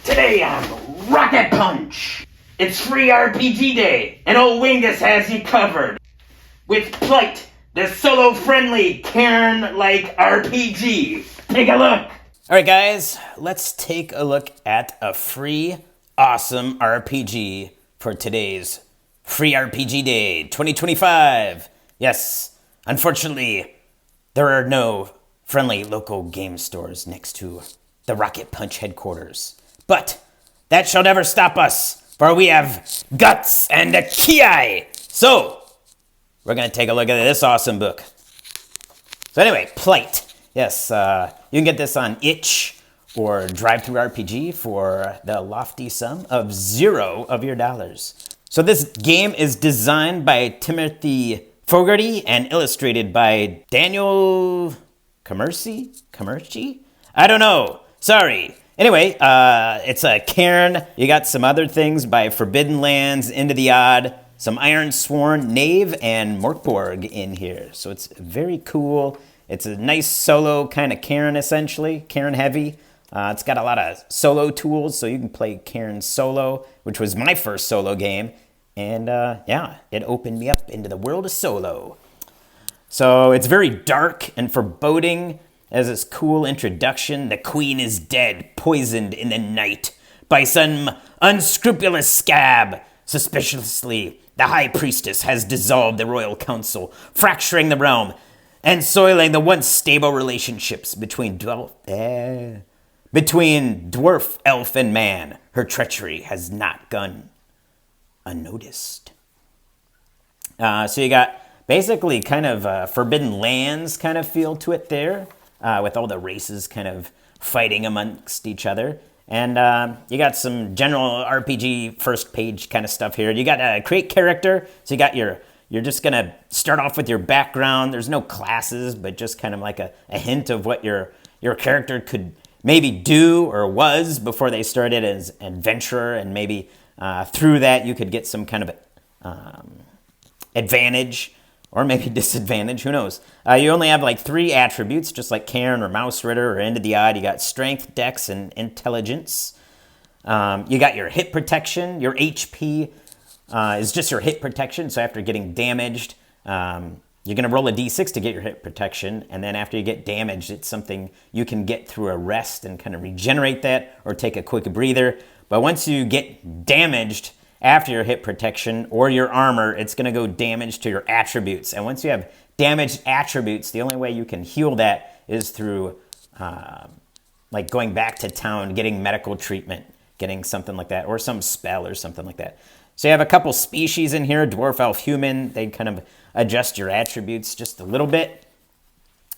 Today on Rocket Punch, it's free RPG day, and old Wingus has you covered. With Plight, the solo-friendly, Cairn-like RPG. Take a look. Alright guys, let's take a look at a free, awesome RPG for today's Free RPG Day 2025. Yes, unfortunately, there are no friendly local game stores next to the Rocket Punch headquarters. But that shall never stop us, for we have guts and a ki. So, we're going to take a look at this awesome book. So anyway, Plight. Yes, you can get this on itch or Drive-Thru RPG for the lofty sum of $0 of your dollars. So this game is designed by Timothy Fogarty and illustrated by Daniel Commerci? I don't know. Sorry. Anyway, it's a Cairn. You got some other things by Forbidden Lands, Into the Odd, some Iron Sworn, Knave, and Morkborg in here. So it's very cool. It's a nice solo kind of Cairn, essentially. Cairn heavy. It's got a lot of solo tools, so you can play Cairn solo, which was my first solo game. And yeah, it opened me up into the world of solo. So it's very dark and foreboding. As this cool introduction, the queen is dead, poisoned in the night by some unscrupulous scab. Suspiciously, the high priestess has dissolved the royal council, fracturing the realm and soiling the once stable relationships between dwarf, elf, and man. Her treachery has not gone unnoticed. So you got basically kind of Forbidden Lands kind of feel to it there. With all the races kind of fighting amongst each other. And you got some general RPG first page kind of stuff here. You got create character. So you got you're just going to start off with your background. There's no classes, but just kind of like a hint of what your character could maybe do or was before they started as adventurer. And maybe through that you could get some kind of advantage. Or maybe disadvantage, who knows? You only have like 3 attributes, just like Cairn or Mouse Ritter or Into the Odd. You got Strength, Dex, and Intelligence. You got your hit protection. Your HP is just your hit protection. So after getting damaged, you're going to roll a d6 to get your hit protection. And then after you get damaged, it's something you can get through a rest and kind of regenerate that or take a quick breather. But once you get damaged, after your hit protection or your armor, it's going to go damage to your attributes. And once you have damaged attributes, the only way you can heal that is through like going back to town, getting medical treatment, getting something like that, or some spell or something like that. So you have a couple species in here, dwarf, elf, human. They kind of adjust your attributes just a little bit.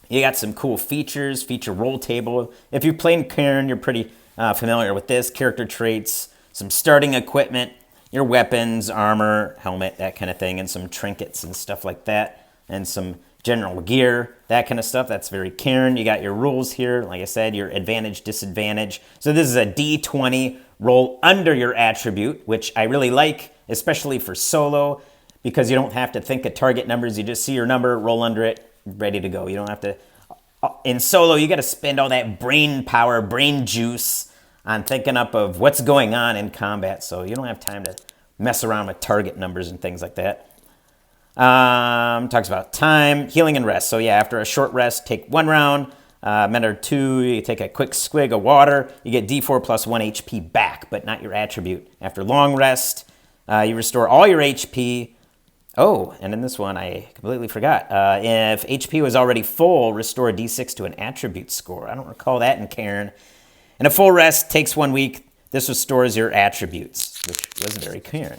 You got some cool features, feature roll table. If you've played Cairn, you're pretty familiar with this. Character traits, some starting equipment, your weapons, armor, helmet, that kind of thing, and some trinkets and stuff like that, and some general gear, that kind of stuff. That's very Cairn. You got your rules here. Like I said, your advantage, disadvantage. So this is a D20 roll under your attribute, which I really like, especially for solo, because you don't have to think of target numbers. You just see your number, roll under it, ready to go. You don't have to... In solo, you got to spend all that brain power, brain juice on thinking up of what's going on in combat, so you don't have time to mess around with target numbers and things like that. Talks about time, healing, and rest. So yeah, after a short rest, take 1 round. Minute or 2, you take a quick swig of water. You get D4 plus 1 HP back, but not your attribute. After long rest, you restore all your HP. Oh, and in this one, I completely forgot. If HP was already full, restore a D6 to an attribute score. I don't recall that in Cairn. And a full rest takes 1 week. This restores your attributes, which was very Cairn.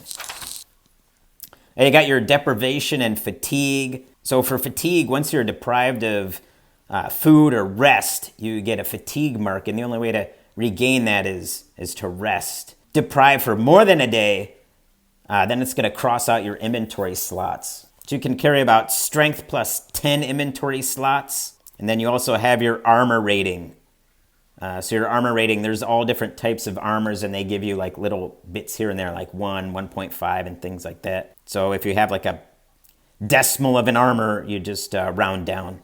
And you got your deprivation and fatigue. So for fatigue, once you're deprived of food or rest, you get a fatigue mark, and the only way to regain that is to rest. Deprived for more than a day, then it's going to cross out your inventory slots. So you can carry about strength plus 10 inventory slots, and then you also have your armor rating. So your armor rating, there's all different types of armors, and they give you like little bits here and there, like 1, 1.5, and things like that. So if you have like a decimal of an armor, you just round down.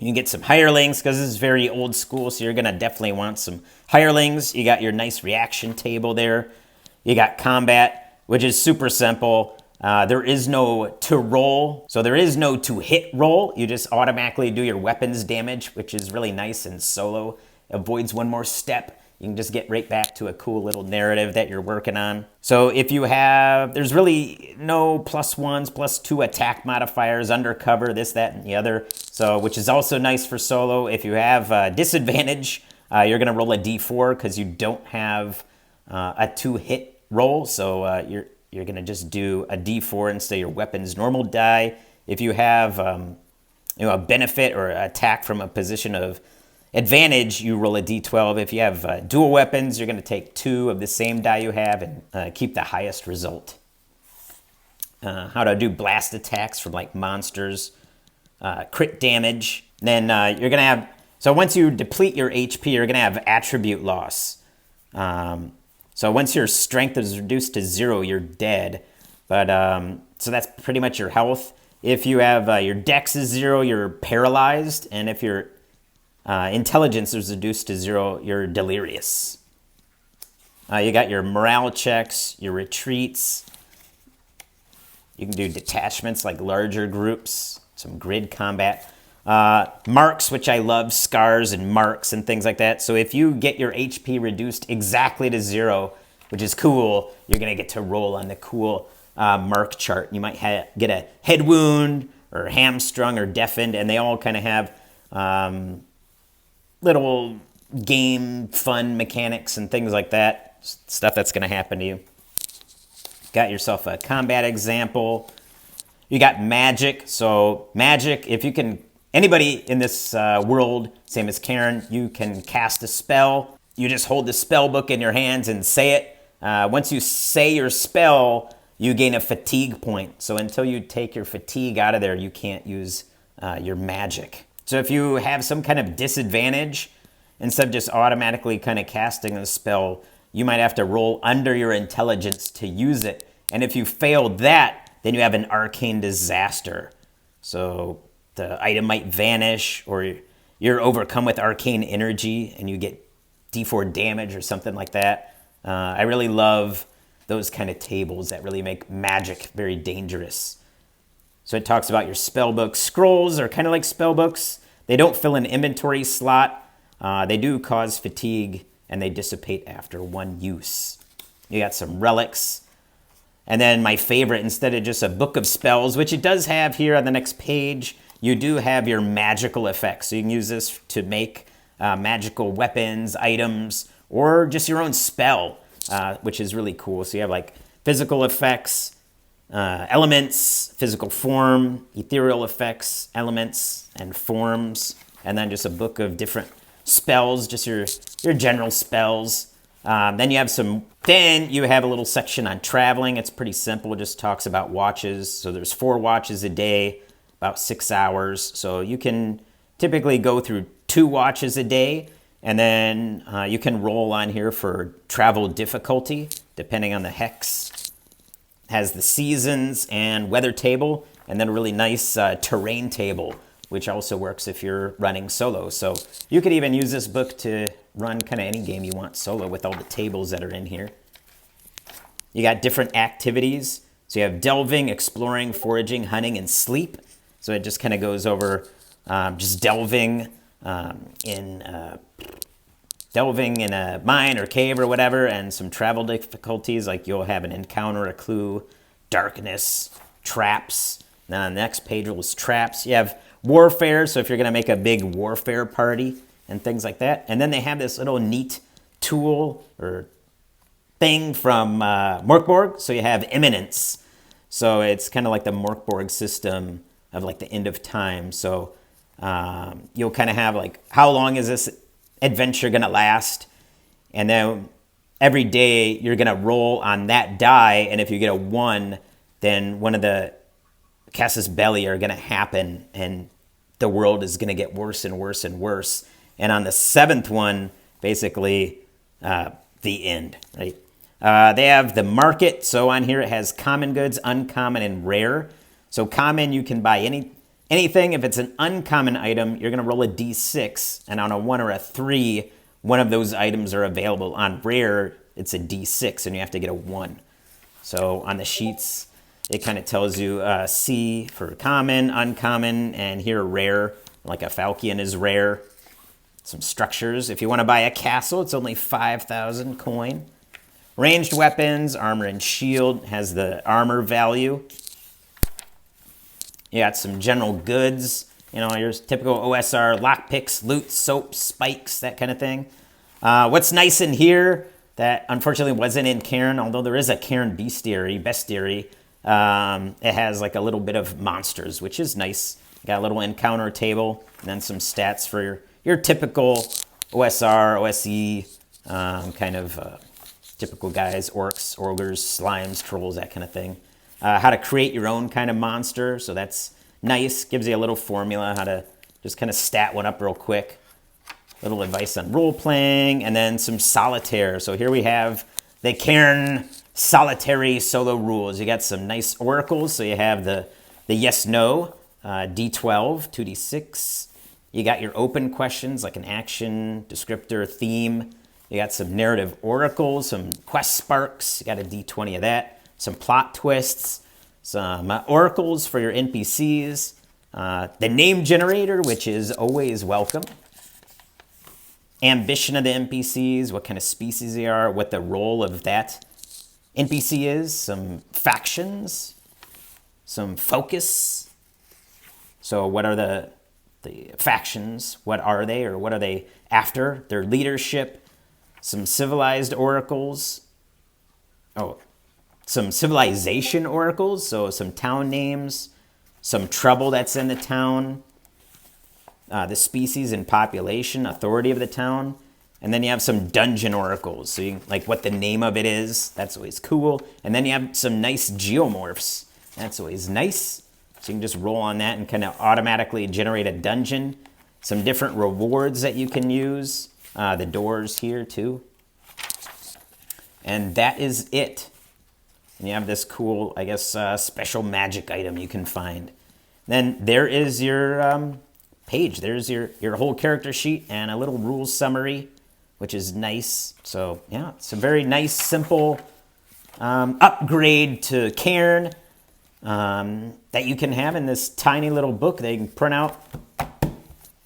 You can get some hirelings because this is very old school, so you're going to definitely want some hirelings. You got your nice reaction table there. You got combat, which is super simple. There is no to roll, so there is no to hit roll. You just automatically do your weapons damage, which is really nice and solo. Avoids one more step. You can just get right back to a cool little narrative that you're working on. So if you have, there's really no +1s, +2 attack modifiers, undercover, this, that, and the other. So, which is also nice for solo. If you have disadvantage, you're gonna roll a D4 because you don't have a 2-hit roll. So you're gonna just do a D4 instead of your weapon's normal die. If you have a benefit or attack from a position of advantage, you roll a D12. If you have dual weapons, you're going to take 2 of the same die you have and keep the highest result. How to do blast attacks from like monsters, crit damage. Then you're going to have, so once you deplete your HP, you're going to have attribute loss. So once your strength is reduced to 0, you're dead. But so that's pretty much your health. If you have your dex is 0, you're paralyzed. And if your intelligence is reduced to 0, you're delirious. You got your morale checks, your retreats. You can do detachments like larger groups, some grid combat. Marks, which I love, scars and marks and things like that. So if you get your HP reduced exactly to 0, which is cool, you're going to get to roll on the cool mark chart. You might get a head wound or hamstrung or deafened, and they all kind of have little game fun mechanics and things like that. Stuff that's going to happen to you. Got yourself a combat example. You got magic. So magic, if you can, anybody in this world, same as Karen, you can cast a spell. You just hold the spell book in your hands and say it. Once you say your spell, you gain a fatigue point. So until you take your fatigue out of there, you can't use your magic. So if you have some kind of disadvantage, instead of just automatically kind of casting a spell, you might have to roll under your intelligence to use it. And if you fail that, then you have an arcane disaster. So the item might vanish, or you're overcome with arcane energy and you get D4 damage or something like that. I really love those kind of tables that really make magic very dangerous. So it talks about your spell book. Scrolls are kind of like spell books. They don't fill an inventory slot. They do cause fatigue, and they dissipate after one use. You got some relics. And then my favorite, instead of just a book of spells, which it does have here on the next page, you do have your magical effects. So you can use this to make magical weapons, items, or just your own spell, which is really cool. So you have like physical effects, elements, physical form, ethereal effects, elements, and forms, and then just a book of different spells, just your general spells. Then you have a little section on traveling. It's pretty simple. It just talks about watches. So there's 4 watches a day, about 6 hours. So you can typically go through 2 watches a day, and then you can roll on here for travel difficulty, depending on the hex. Has the seasons and weather table, and then a really nice terrain table, which also works if you're running solo. So you could even use this book to run kind of any game you want solo with all the tables that are in here. You got different activities. So you have delving, exploring, foraging, hunting, and sleep. So it just kind of goes over just delving in a mine or cave or whatever, and some travel difficulties, like you'll have an encounter, a clue, darkness, traps. Then on the next page was traps. You have warfare, so if you're going to make a big warfare party and things like that. And then they have this little neat tool or thing from Morkborg. So you have imminence. So it's kind of like the Morkborg system of like the end of time. So you'll kind of have like, how long is this adventure going to last? And then every day you're going to roll on that die. And if you get a 1, then one of the Casus Belli are going to happen, and the world is going to get worse and worse and worse. And on the 7th one, basically, the end, right? They have the market. So on here it has common goods, uncommon, and rare. So common, you can buy Anything, if it's an uncommon item, you're going to roll a d6, and on a 1 or a 3, one of those items are available. On rare, it's a d6, and you have to get a 1. So on the sheets, it kind of tells you C for common, uncommon, and here rare, like a falchion is rare. Some structures. If you want to buy a castle, it's only 5,000 coin. Ranged weapons, armor and shield, has the armor value. You got some general goods, you know, your typical OSR, lockpicks, loot, soap, spikes, that kind of thing. What's nice in here that unfortunately wasn't in Cairn, although there is a Cairn bestiary, it has like a little bit of monsters, which is nice. You got a little encounter table, and then some stats for your typical OSR, OSE, typical guys, orcs, ogres, slimes, trolls, that kind of thing. How to create your own kind of monster, so that's nice. Gives you a little formula how to just kind of stat one up real quick. Little advice on role-playing, and then some solitaire. So here we have the Cairn solitary solo rules. You got some nice oracles, so you have the yes-no, D12, 2D6. You got your open questions, like an action, descriptor, theme. You got some narrative oracles, some quest sparks. You got a D20 of that. Some plot twists, some oracles for your NPCs, the name generator, which is always welcome, ambition of the NPCs, what kind of species they are, what the role of that NPC is, some factions, some focus. So what are the factions? What are they, or what are they after? Their leadership, some civilized oracles. Some civilization oracles, so some town names, some trouble that's in the town, the species and population, authority of the town, and then you have some dungeon oracles, so you, like what the name of it is, that's always cool, and then you have some nice geomorphs, that's always nice, so you can just roll on that and kind of automatically generate a dungeon, some different rewards that you can use, the doors here too, and that is it. And you have this cool, I guess, special magic item you can find. Then there is your page. There's your whole character sheet and a little rules summary, which is nice. So, yeah, it's a very nice, simple upgrade to Cairn that you can have in this tiny little book that you can print out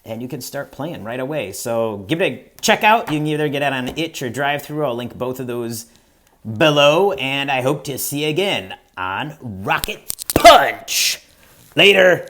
and you can start playing right away. So give it a check out. You can either get it on Itch or Drive-Thru. I'll link both of those below, and I hope to see you again on Rocket Punch. Later.